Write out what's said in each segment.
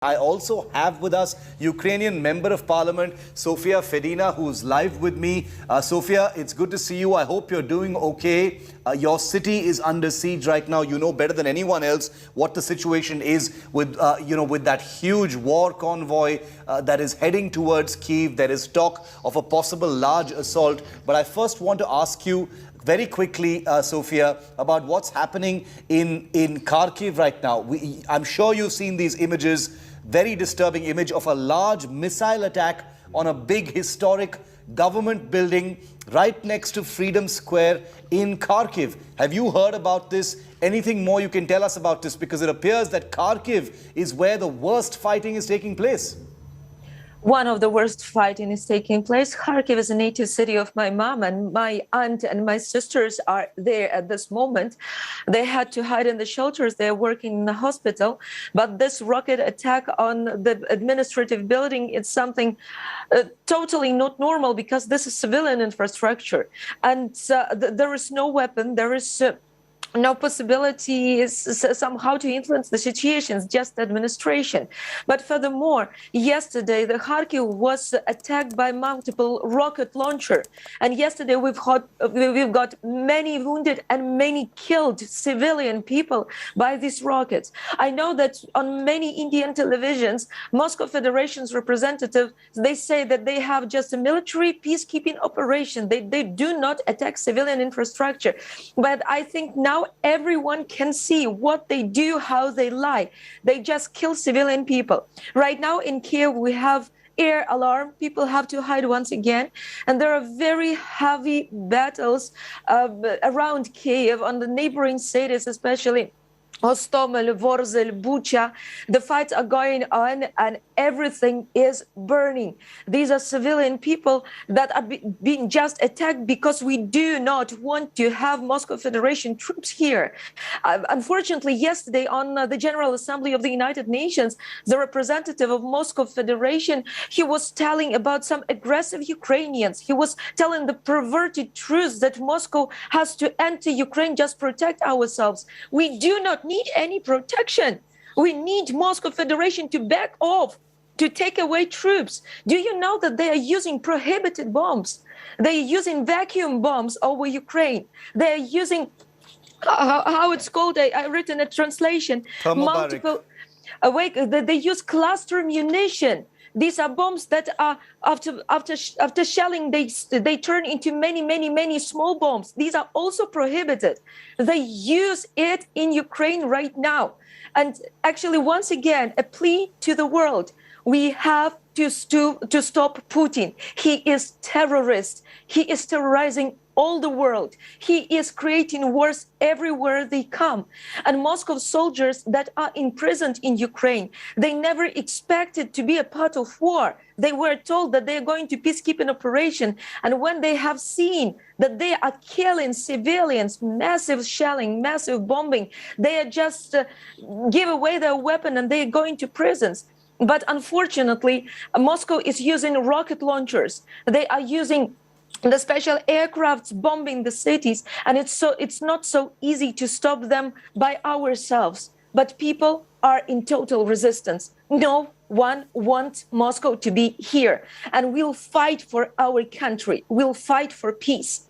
I also have with us Ukrainian Member of Parliament Sophia Fedyna, who's live with me. Sophia, it's good to see you. I hope you're doing okay. Your city is under siege right now. You know better than anyone else what the situation is with, with that huge war convoy that is heading towards Kyiv. There is talk of a possible large assault. But I first want to ask you very quickly, Sophia, about what's happening in Kharkiv right now. I'm sure you've seen these images. Very disturbing image of a large missile attack on a big historic government building right next to Freedom Square in Kharkiv. Have you heard about this? Anything more you can tell us about this? Because it appears that Kharkiv is where the worst fighting is taking place. One of the worst fighting is taking place. Kharkiv is a native city of my mom, and my aunt and my sisters are there at this moment. They had to hide in the shelters. They're working in the hospital. But this rocket attack on the administrative building is something totally not normal, because this is civilian infrastructure. And there is no weapon. There is no possibility is somehow to influence the situations, just administration. But furthermore, yesterday the Kharkiv was attacked by multiple rocket launcher, and yesterday we've got many wounded and many killed civilian people by these rockets. I know that on many Indian televisions, Moscow Federation's representatives, they say that they have just a military peacekeeping operation. They do not attack civilian infrastructure. But I think now everyone can see what they do, how they lie. They just kill civilian people. Right now in Kiev, we have air alarm. People have to hide once again. And there are very heavy battles around Kiev, on the neighboring cities, especially Hostomel, Vorzel, Bucha. The fights are going on and everything is burning. These are civilian people that are being just attacked because we do not want to have Moscow Federation troops here. Unfortunately, yesterday on the General Assembly of the United Nations, the representative of Moscow Federation, he was telling about some aggressive Ukrainians. He was telling the perverted truths that Moscow has to enter Ukraine, just protect ourselves. We do not need any protection. We need Moscow Federation to back off, to take away troops. Do you know that they are using prohibited bombs? They're using vacuum bombs over Ukraine. They're using, how it's called, I written a translation, multiple, they use cluster munition. These are bombs that are, after shelling, they turn into many small bombs. These are also prohibited. They use it in Ukraine right now. And actually, once again, a plea to the world. We have to stop Putin. He is terrorist. He is terrorizing all the world. He is creating wars everywhere they come. And Moscow soldiers that are imprisoned in Ukraine, they never expected to be a part of war. They were told that they are going to peacekeeping operation. And when they have seen that they are killing civilians, massive shelling, massive bombing, they are just give away their weapon and they are going to prisons. But unfortunately, Moscow is using rocket launchers. They are using the special aircrafts bombing the cities, and it's not so easy to stop them by ourselves. But people are in total resistance. No one wants Moscow to be here, and we'll fight for our country. We'll fight for peace.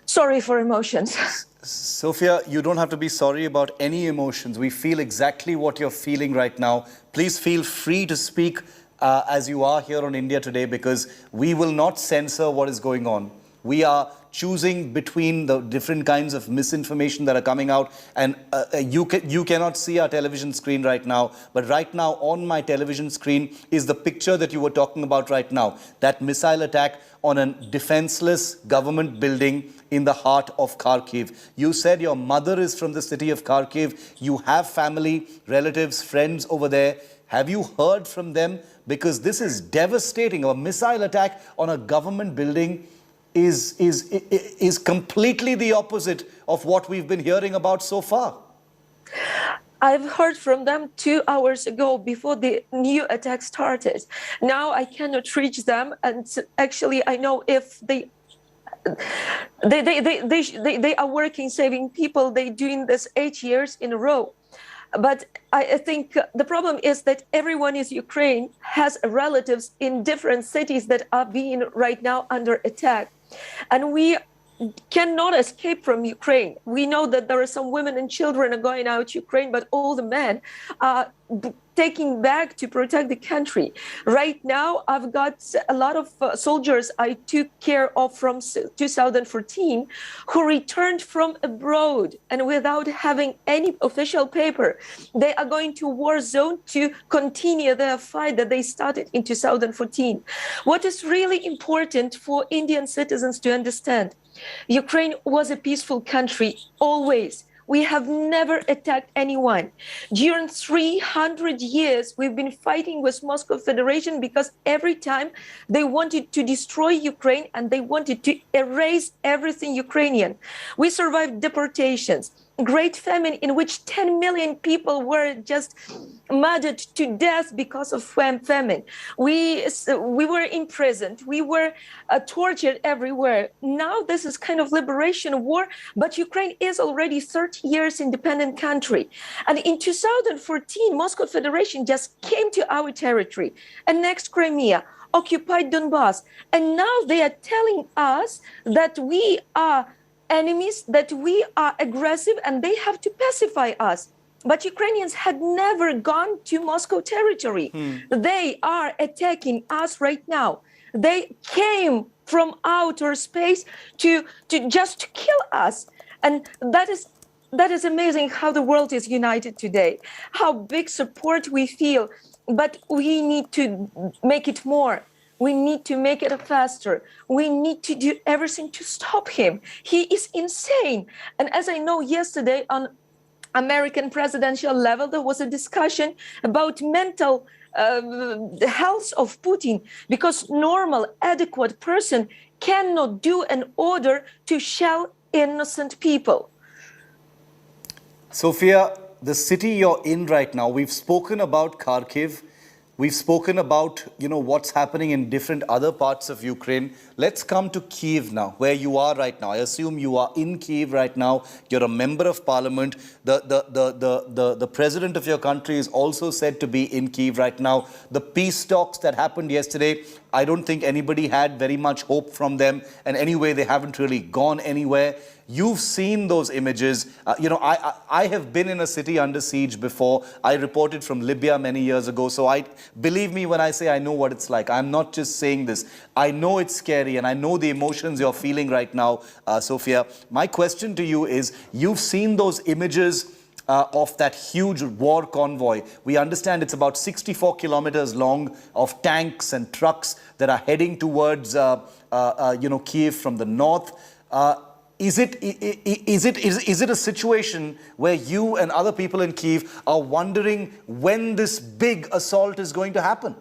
Sorry for emotions. Sophia, you don't have to be sorry about any emotions. We feel exactly what you're feeling right now. Please feel free to speak as you are here on India Today, because we will not censor what is going on. We are choosing between the different kinds of misinformation that are coming out, and you cannot see our television screen right now, but right now on my television screen is the picture that you were talking about right now, that missile attack on a defenseless government building in the heart of Kharkiv. You said your mother is from the city of Kharkiv. You have family, relatives, friends over there. Have you heard from them? Because this is devastating. A missile attack on a government building is completely the opposite of what we've been hearing about so far. I've heard from them 2 hours ago, before the new attack started. Now I cannot reach them, and actually I know if they are working saving people. They're doing this 8 years in a row. But I think the problem is that everyone in Ukraine has relatives in different cities that are being right now under attack. And we cannot escape from Ukraine. We know that there are some women and children are going out to Ukraine, but all the men are taking back to protect the country. Right now, I've got a lot of soldiers I took care of from 2014 who returned from abroad and without having any official paper. They are going to war zone to continue their fight that they started in 2014. What is really important for Indian citizens to understand, Ukraine was a peaceful country, always. We have never attacked anyone. During 300 years, we've been fighting with Moscow Federation because every time they wanted to destroy Ukraine and they wanted to erase everything Ukrainian. We survived deportations, great famine in which 10 million people were just murdered to death because of famine. We were imprisoned. We were tortured everywhere. Now this is kind of liberation war, but Ukraine is already 30 years independent country. And in 2014, Moscow Federation just came to our territory, annexed Crimea, occupied Donbass. And now they are telling us that we are enemies, that we are aggressive, and they have to pacify us. But Ukrainians had never gone to Moscow territory. They are attacking us right now. They came from outer space to just kill us. And that is amazing how the world is united today, how big support we feel. But we need to make it more. We need to make it faster. We need to do everything to stop him. He is insane. And as I know, yesterday on American presidential level, there was a discussion about mental health of Putin, because normal, adequate person cannot do an order to shell innocent people. Sophia, the city you're in right now, we've spoken about Kharkiv. We've spoken about, what's happening in different other parts of Ukraine. Let's come to Kyiv now, where you are right now. I assume you are in Kyiv right now. You're a member of parliament. The president of your country is also said to be in Kyiv right now. The peace talks that happened yesterday, I don't think anybody had very much hope from them. And anyway, they haven't really gone anywhere. You've seen those images. I have been in a city under siege before. I reported from Libya many years ago. So believe me when I say I know what it's like. I'm not just saying this. I know it's scary and I know the emotions you're feeling right now, Sophia. My question to you is, you've seen those images of that huge war convoy. We understand it's about 64 kilometers long, of tanks and trucks that are heading towards Kyiv from the north. Is it a situation where you and other people in Kyiv are wondering when this big assault is going to happen?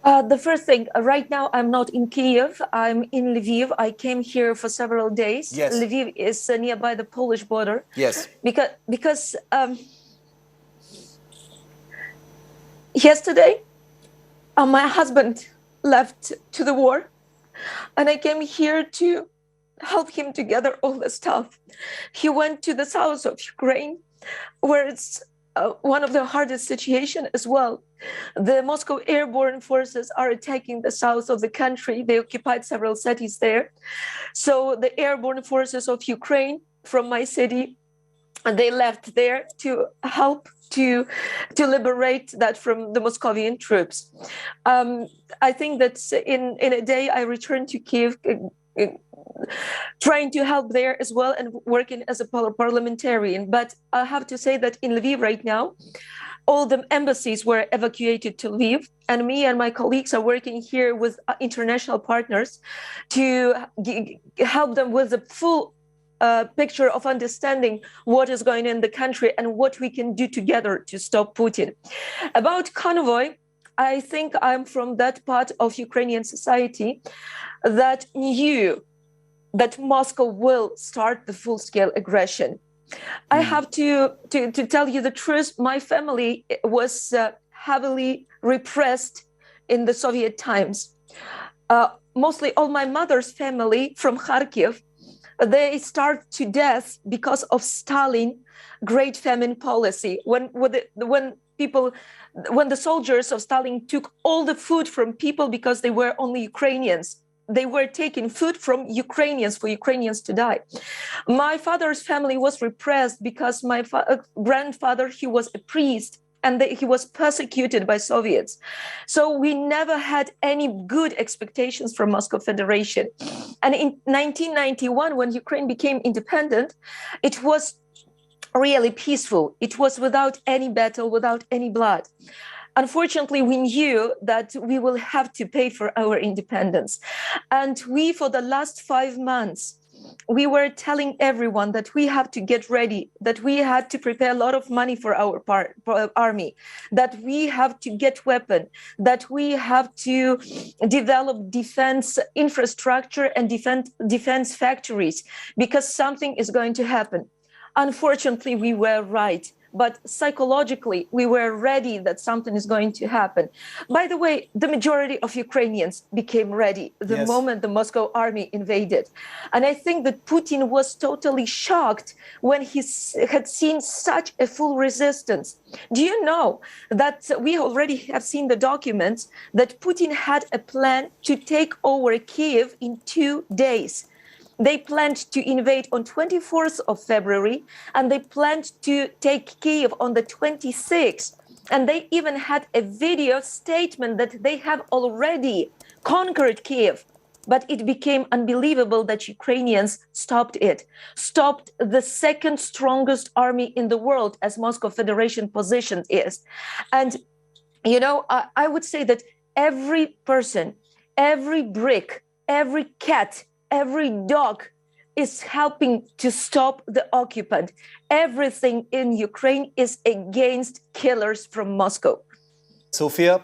The first thing, right now I'm not in Kyiv, I'm in Lviv. I came here for several days. Yes. Lviv is nearby the Polish border. Yes. Because yesterday my husband left to the war and I came here to help him to gather all the stuff. He went to the south of Ukraine, where it's one of the hardest situations as well. The Moscow airborne forces are attacking the south of the country. They occupied several cities there. So the airborne forces of Ukraine from my city, they left there to help to liberate that from the Moscovian troops. I think that in a day I returned to Kyiv, trying to help there as well and working as a parliamentarian. But I have to say that in Lviv right now, all the embassies were evacuated to Lviv, and me and my colleagues are working here with international partners to help them with the full picture of understanding what is going on in the country and what we can do together to stop Putin. About convoy, I think I'm from that part of Ukrainian society that knew that Moscow will start the full-scale aggression. I have to tell you the truth. My family was heavily repressed in the Soviet times. Mostly all my mother's family from Kharkiv, They starved to death because of Stalin great famine policy. When the soldiers of Stalin took all the food from people because they were only Ukrainians, they were taking food from Ukrainians for Ukrainians to die. My father's family was repressed because my grandfather, he was a priest, and he was persecuted by Soviets. So we never had any good expectations from Moscow Federation. And in 1991, when Ukraine became independent, it was really peaceful. It was without any battle, without any blood. Unfortunately, we knew that we will have to pay for our independence. And we, for the last 5 months, we were telling everyone that we have to get ready, that we had to prepare a lot of money for our army, that we have to get weapons, that we have to develop defense infrastructure and defense factories, because something is going to happen. Unfortunately, we were right. But psychologically, we were ready that something is going to happen. By the way, the majority of Ukrainians became ready the moment the Moscow army invaded. And I think that Putin was totally shocked when he had seen such a full resistance. Do you know that we already have seen the documents that Putin had a plan to take over Kyiv in 2 days? They planned to invade on 24th of February, and they planned to take Kyiv on the 26th. And they even had a video statement that they have already conquered Kyiv. But it became unbelievable that Ukrainians stopped it, stopped the second strongest army in the world, as Moscow Federation position is. And, you know, I would say that every person, every brick, every cat, every dog is helping to stop the occupant. Everything in Ukraine is against killers from Moscow. Sophia,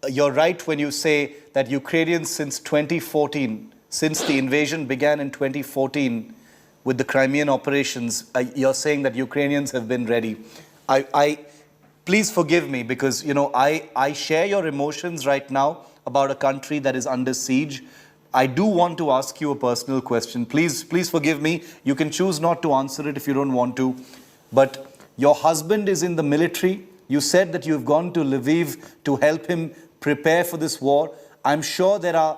you're right when you say that Ukrainians since 2014, since the invasion began in 2014 with the Crimean operations, you're saying that Ukrainians have been ready. Please forgive me because, you know, I share your emotions right now about a country that is under siege. I do want to ask you a personal question. Please forgive me. You can choose not to answer it if you don't want to. But your husband is in the military. You said that you've gone to Lviv to help him prepare for this war. I'm sure there are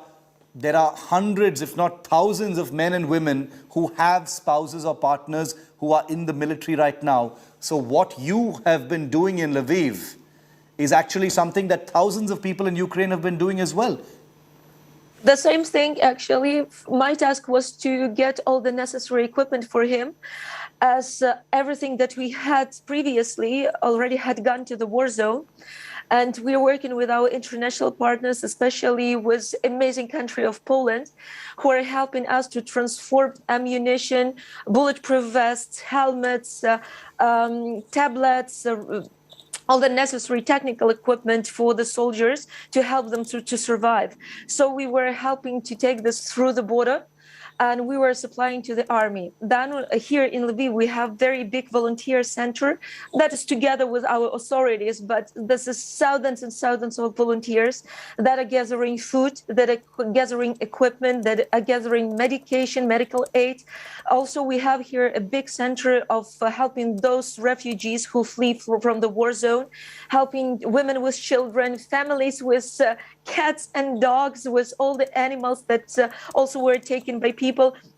hundreds, if not thousands, of men and women who have spouses or partners who are in the military right now. So what you have been doing in Lviv is actually something that thousands of people in Ukraine have been doing as well. The same thing, actually. My task was to get all the necessary equipment for him, as everything that we had previously already had gone to the war zone. And we're working with our international partners, especially with amazing country of Poland, who are helping us to transform ammunition, bulletproof vests, helmets, tablets, all the necessary technical equipment for the soldiers to help them to survive. So we were helping to take this through the border, and we were supplying to the army. Then here in Lviv, we have very big volunteer center that is together with our authorities, but this is thousands and thousands of volunteers that are gathering food, that are gathering equipment, that are gathering medication, medical aid. Also, we have here a big center of helping those refugees who flee from the war zone, helping women with children, families with cats and dogs, with all the animals that also were taken by people.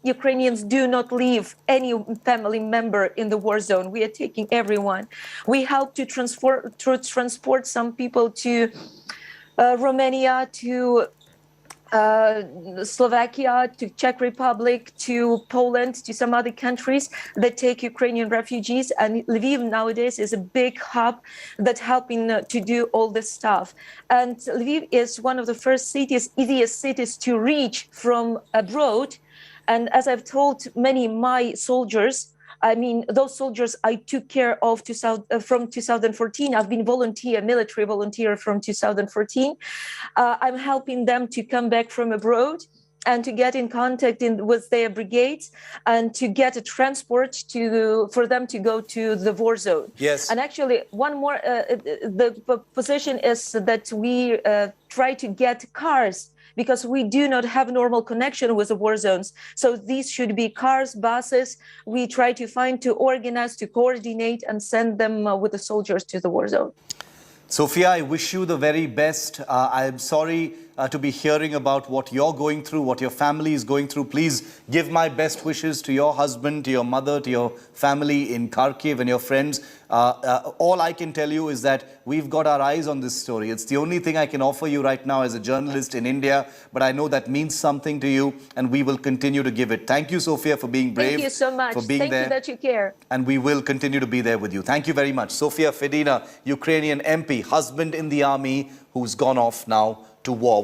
Ukrainians do not leave any family member in the war zone. We are taking everyone. We help to transport some people to Romania, to Slovakia, to Czech Republic, to Poland, to some other countries that take Ukrainian refugees. And Lviv nowadays is a big hub that's helping to do all this stuff. And Lviv is one of the first cities, easiest cities to reach from abroad. And as I've told many my soldiers, I mean, those soldiers I took care of from 2014. I've been military volunteer from 2014. I'm helping them to come back from abroad. and to get in contact with their brigades and to get a transport for them to go to the war zone. Yes. And actually, one more, the position is that we try to get cars, because we do not have normal connection with the war zones. So these should be cars, buses. We try to find, to organize, to coordinate, and send them with the soldiers to the war zone. Sophia, I wish you the very best. I am sorry to be hearing about what you're going through, what your family is going through. Please give my best wishes to your husband, to your mother, to your family in Kharkiv and your friends. All I can tell you is that we've got our eyes on this story. It's the only thing I can offer you right now as a journalist in India, but I know that means something to you, and we will continue to give it. Thank you, Sophia, for being brave. Thank you so much. For being Thank there. you that you care. And we will continue to be there with you. Thank you very much. Sophia Fedyna, Ukrainian MP, husband in the army, who's gone off now to war.